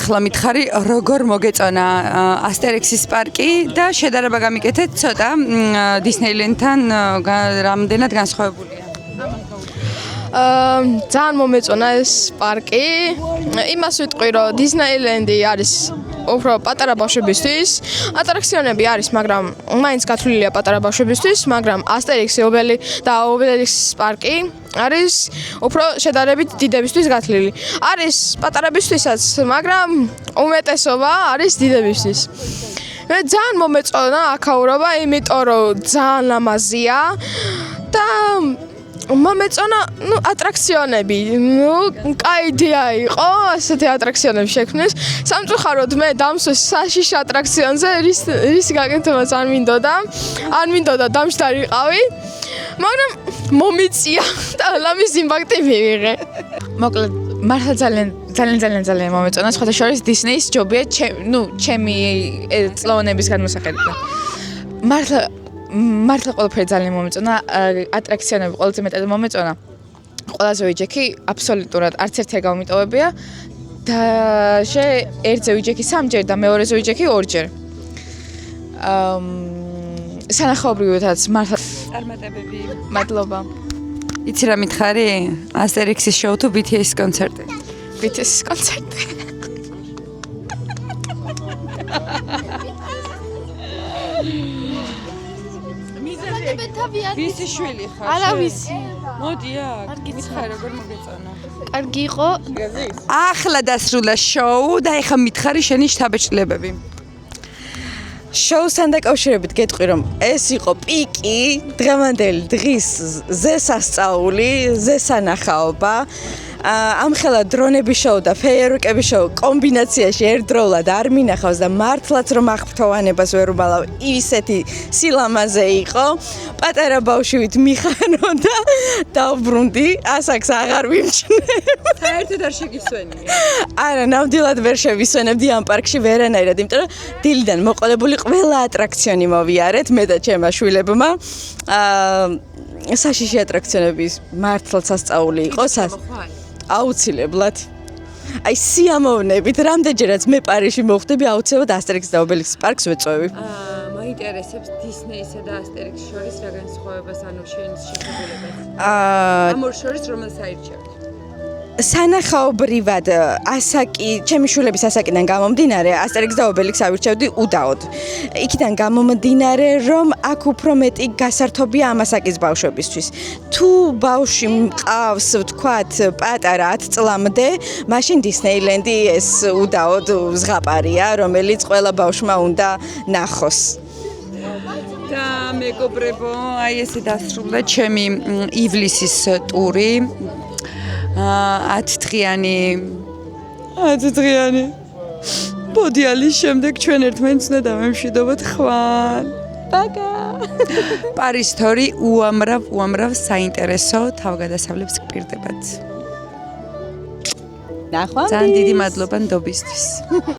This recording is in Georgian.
ახლა მითხარი, როგორ მოგეწონა ასტერექსის პარკი და შედარება გამიკეთეთ ცოტა დისნეილენდთან რამდენად განსხვავებულია? ძალიან მომეწონა ეს პარკი. იმას ვიტყვი, რომ დისნეილენდი არის უფრო პატარა ბავშვებისთვის, ატრაქციონები არის, მაგრამ მაინც გათვლილია პატარა ბავშვებისთვის, მაგრამ ასტერექსი და ობელიქსის პარკი არის უფრო შედარებით დიდებისთვის გათვლილი. არის პატარებისთვისაც, მაგრამ უმეტესობა არის დიდებისთვის. მე ძალიან მომეწონა აქაურობა, იმიტომ რომ ძალიან ლამაზია და მომეწონა, ატრაქციონები. კაი იდეა იყო ასეთი ატრაქციონები შექმნეს. სამწუხაროდ მე დამსვეს საშიშ ატრაქციონზე, რის გაკეთებაც არ მინდოდა დამშდარიყავი, მაგრამ მომიწია და ლამის იმპაქტი მივიღე. მოკლედ, მართლა ძალიან მომეწონა, სხვათა შორის დისნეის ჯობია, ჩემი წლოვანების განმოსახედიდან. მართლა ყველაფერი ძალიან მომეწონა, ატრაქციონები ყველაზე მეტად მომეწონა. ყველაზე ვიჯექი, აბსოლუტურად არც ერთი არ გამომიტოვებია და ერთზე ვიჯექი 3ჯერ და მეორეზე ვიჯექი 2ჯერ. სანახაობრივადაც მართლა წარმატებები. მადლობა. იცი რა მითხარი? ასტერექსის შოუ თუ BTS კონცერტი? BTS კონცერტი. ვისი შვილი ხარ? არავისი. მოდი აქ, მითხარი როგორ მოგეწონა? კარგი იყო. ახლა დასრულა შოუ და ეხლა მითხარი შენი შთაბეჭდილებები. შოუსთან დაკავშირებით გეტყვი, რომ ეს იყო პიკი, დღევანდელი დღის ზესასწაული, ზესანახაობა. ამხელა დრონების შოუ და ფეიერვერკების შოუ კომბინაციაში ერთდროულად არ მინახავს და მართლაც რომ აღფრთოვანებას ვერ უბალავ, ისეთი სილამაზე იყო. პატარა ბავშვით მიხანო და დავბრუნდი, ასაკს აღარ ვიმჩნევ. საერთოდ არ შეგისვენია. არა, ნამდვილად ვერ შევისვენებდი ამ პარკში ვერანაირად, იმიტომ რომ დილიდან მოყოლებული ყველა ატრაქციონი მოვიარეთ, მე და ჩემმა შვილებმა. საშიში ატრაქციონების მართლაც სასწაული იყო. აუცილებლად. აი სიამოვნებით, რამდენჯერაც მე პარიზში მოხვდები, აუცილებლად ასტერექსის და ობელიქსის პარკს ვეწვევი. მაინტერესებს დისნეისა და ასტერექსის შორის რა განსხვავებას, ანუ შენის შეხედულებაც. ამ ორ შორის რომელს აირჩევთ? სანახაობრივად ასაკი, ჩემი შვილების ასაკიდან გამომდინარე, ასტერექსს და ობელიქსს ავირჩევდი უდაოდ. იქიდან გამომდინარე, რომ აქ უფრო მეტი გასართობია ამ ასაკის ბავშვებისთვის. თუ ბავშვი მყავს, ვთქვათ, პატარა 10 წლამდე, მაშინ დისნეილენდი ეს უდაოდ ზღაპარია, რომელიც ყველა ბავშვმა უნდა ნახოს. და მეგობრებო, აი ესე დასრულდა ჩემი ივლისის ტური. 10 დღიანი ბოდიალის შემდეგ ჩვენ ერთმანეთს უნდა დავემშვიდობოთ ხვან. პაკა. პარის თორი უამრავ საინტერესო თავგადასავლებს გპირდებათ. ნახვამდის. ძალიან დიდი მადლობა ნდობისთვის.